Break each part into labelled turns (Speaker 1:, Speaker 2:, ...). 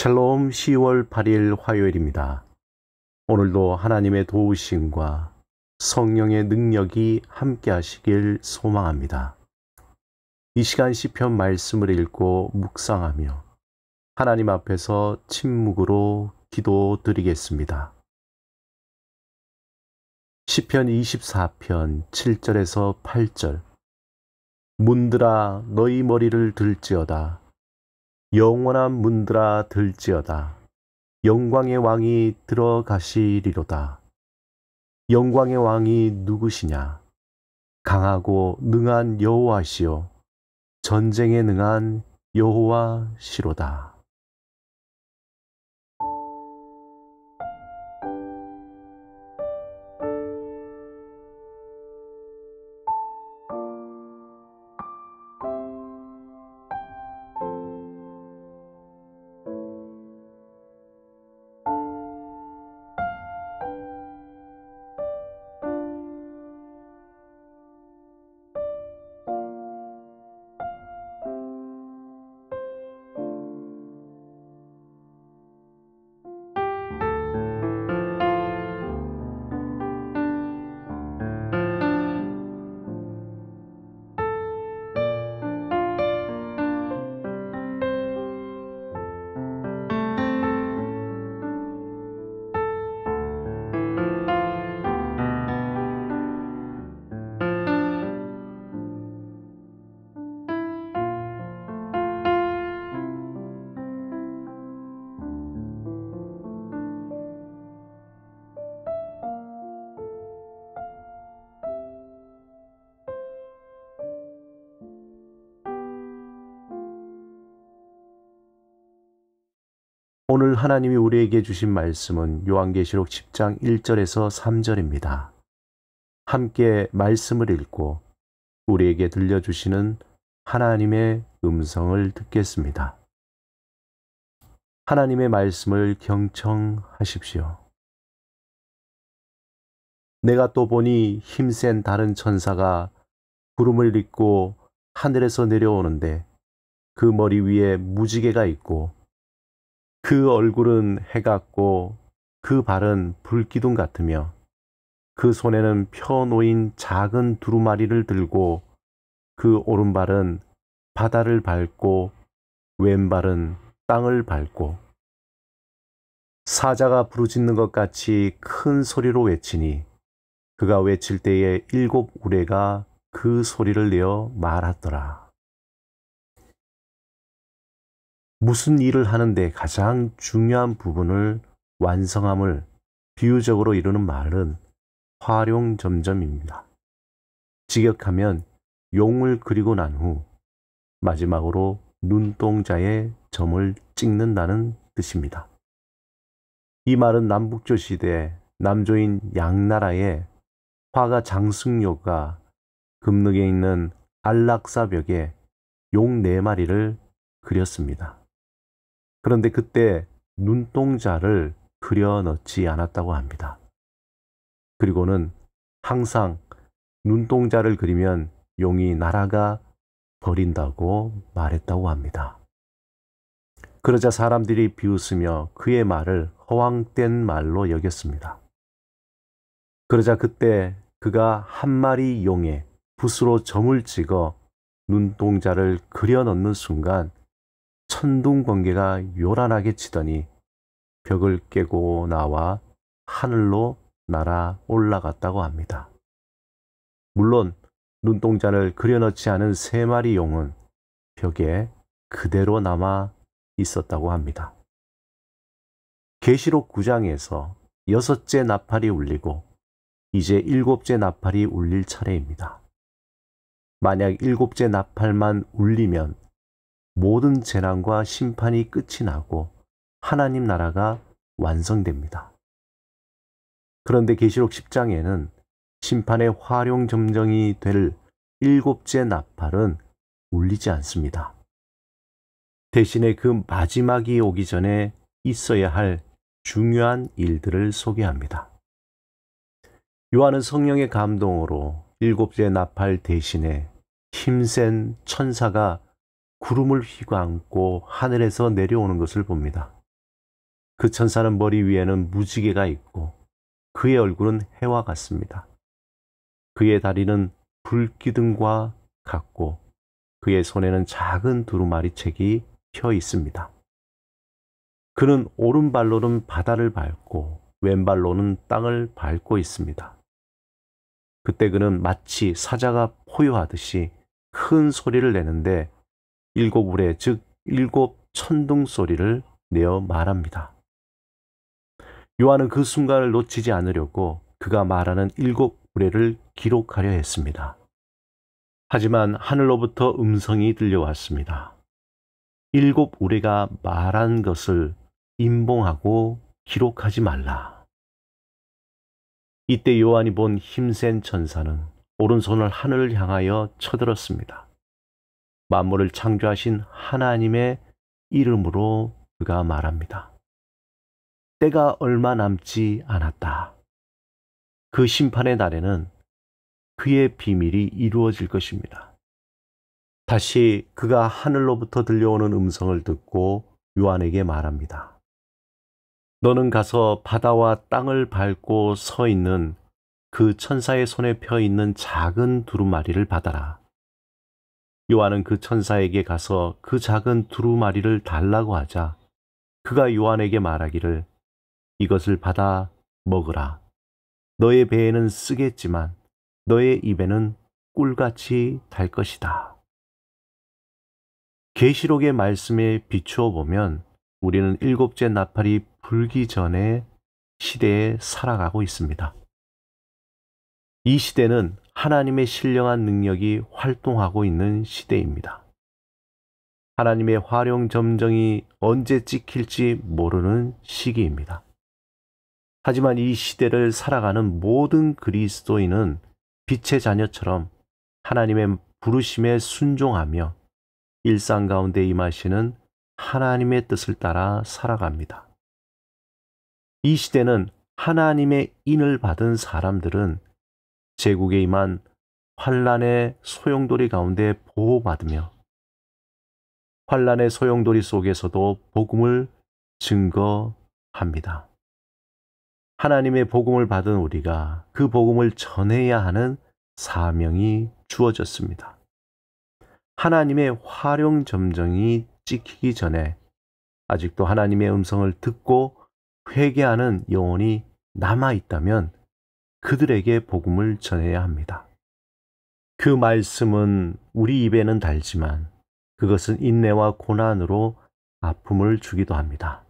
Speaker 1: 샬롬 10월 8일 화요일입니다. 오늘도 하나님의 도우심과 성령의 능력이 함께 하시길 소망합니다. 이 시간 시편 말씀을 읽고 묵상하며 하나님 앞에서 침묵으로 기도드리겠습니다. 시편 24편 7절에서 8절. 문들아 너희 머리를 들지어다. 영원한 문들아 들지어다. 영광의 왕이 들어가시리로다. 영광의 왕이 누구시냐? 강하고 능한 여호와시요 전쟁에 능한 여호와시로다. 오늘 하나님이 우리에게 주신 말씀은 요한계시록 10장 1절에서 3절입니다. 함께 말씀을 읽고 우리에게 들려주시는 하나님의 음성을 듣겠습니다. 하나님의 말씀을 경청하십시오. 내가 또 보니 힘센 다른 천사가 구름을 입고 하늘에서 내려오는데 그 머리 위에 무지개가 있고 그 얼굴은 해 같고 그 발은 불기둥 같으며 그 손에는 펴놓인 작은 두루마리를 들고 그 오른발은 바다를 밟고 왼발은 땅을 밟고 사자가 부르짖는 것 같이 큰 소리로 외치니 그가 외칠 때에 7 우레가 그 소리를 내어 말하더라. 무슨 일을 하는데 가장 중요한 부분을 완성함을 비유적으로 이루는 말은 활용점점입니다. 직역하면 용을 그리고 난 후 마지막으로 눈동자에 점을 찍는다는 뜻입니다. 이 말은 남북조 시대 남조인 양나라의 화가 장승료가 금능에 있는 안락사 벽에 용 4마리를 그렸습니다. 그런데 그때 눈동자를 그려 넣지 않았다고 합니다. 그리고는 항상 눈동자를 그리면 용이 날아가 버린다고 말했다고 합니다. 그러자 사람들이 비웃으며 그의 말을 허황된 말로 여겼습니다. 그러자 그때 그가 한 마리 용에 붓으로 점을 찍어 눈동자를 그려 넣는 순간 천둥 번개가 요란하게 치더니 벽을 깨고 나와 하늘로 날아 올라갔다고 합니다. 물론 눈동자를 그려넣지 않은 3마리 용은 벽에 그대로 남아 있었다고 합니다. 계시록 9장에서 6째 나팔이 울리고 이제 7째 나팔이 울릴 차례입니다. 만약 7째 나팔만 울리면 모든 재난과 심판이 끝이 나고 하나님 나라가 완성됩니다. 그런데 계시록 10장에는 심판의 활용점정이 될 7째 나팔은 울리지 않습니다. 대신에 그 마지막이 오기 전에 있어야 할 중요한 일들을 소개합니다. 요한은 성령의 감동으로 7째 나팔 대신에 힘센 천사가 구름을 휘감고 하늘에서 내려오는 것을 봅니다. 그 천사는 머리 위에는 무지개가 있고 그의 얼굴은 해와 같습니다. 그의 다리는 불기둥과 같고 그의 손에는 작은 두루마리 책이 펴 있습니다. 그는 오른발로는 바다를 밟고 왼발로는 땅을 밟고 있습니다. 그때 그는 마치 사자가 포효하듯이 큰 소리를 내는데 일곱 우레, 즉 일곱 천둥 소리를 내어 말합니다. 요한은 그 순간을 놓치지 않으려고 그가 말하는 일곱 우레를 기록하려 했습니다. 하지만 하늘로부터 음성이 들려왔습니다. 일곱 우레가 말한 것을 임봉하고 기록하지 말라. 이때 요한이 본 힘센 천사는 오른손을 하늘을 향하여 쳐들었습니다. 만물을 창조하신 하나님의 이름으로 그가 말합니다. 때가 얼마 남지 않았다. 그 심판의 날에는 그의 비밀이 이루어질 것입니다. 다시 그가 하늘로부터 들려오는 음성을 듣고 요한에게 말합니다. 너는 가서 바다와 땅을 밟고 서 있는 그 천사의 손에 펴 있는 작은 두루마리를 받아라. 요한은 그 천사에게 가서 그 작은 두루마리를 달라고 하자 그가 요한에게 말하기를 이것을 받아 먹으라. 너의 배에는 쓰겠지만 너의 입에는 꿀같이 달 것이다. 계시록의 말씀에 비추어 보면 우리는 일곱째 나팔이 불기 전의 시대에 살아가고 있습니다. 이 시대는 하나님의 신령한 능력이 활동하고 있는 시대입니다. 하나님의 활용 점정이 언제 찍힐지 모르는 시기입니다. 하지만 이 시대를 살아가는 모든 그리스도인은 빛의 자녀처럼 하나님의 부르심에 순종하며 일상 가운데 임하시는 하나님의 뜻을 따라 살아갑니다. 이 시대는 하나님의 인을 받은 사람들은 제국에 임한 환란의 소용돌이 가운데 보호받으며 환란의 소용돌이 속에서도 복음을 증거합니다. 하나님의 복음을 받은 우리가 그 복음을 전해야 하는 사명이 주어졌습니다. 하나님의 활용 점정이 찍히기 전에 아직도 하나님의 음성을 듣고 회개하는 영혼이 남아 있다면 그들에게 복음을 전해야 합니다. 그 말씀은 우리 입에는 달지만 그것은 인내와 고난으로 아픔을 주기도 합니다.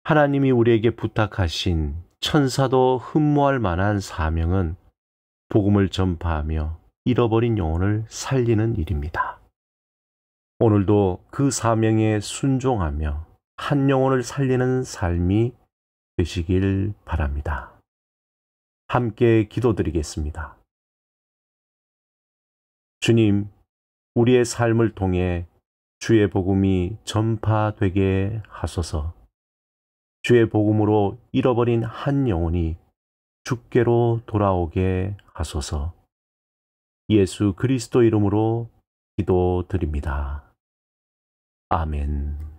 Speaker 1: 하나님이 우리에게 부탁하신 천사도 흠모할 만한 사명은 복음을 전파하며 잃어버린 영혼을 살리는 일입니다. 오늘도 그 사명에 순종하며 한 영혼을 살리는 삶이 되시길 바랍니다. 함께 기도드리겠습니다. 주님, 우리의 삶을 통해 주의 복음이 전파되게 하소서. 주의 복음으로 잃어버린 한 영혼이 주께로 돌아오게 하소서. 예수 그리스도 이름으로 기도드립니다. 아멘.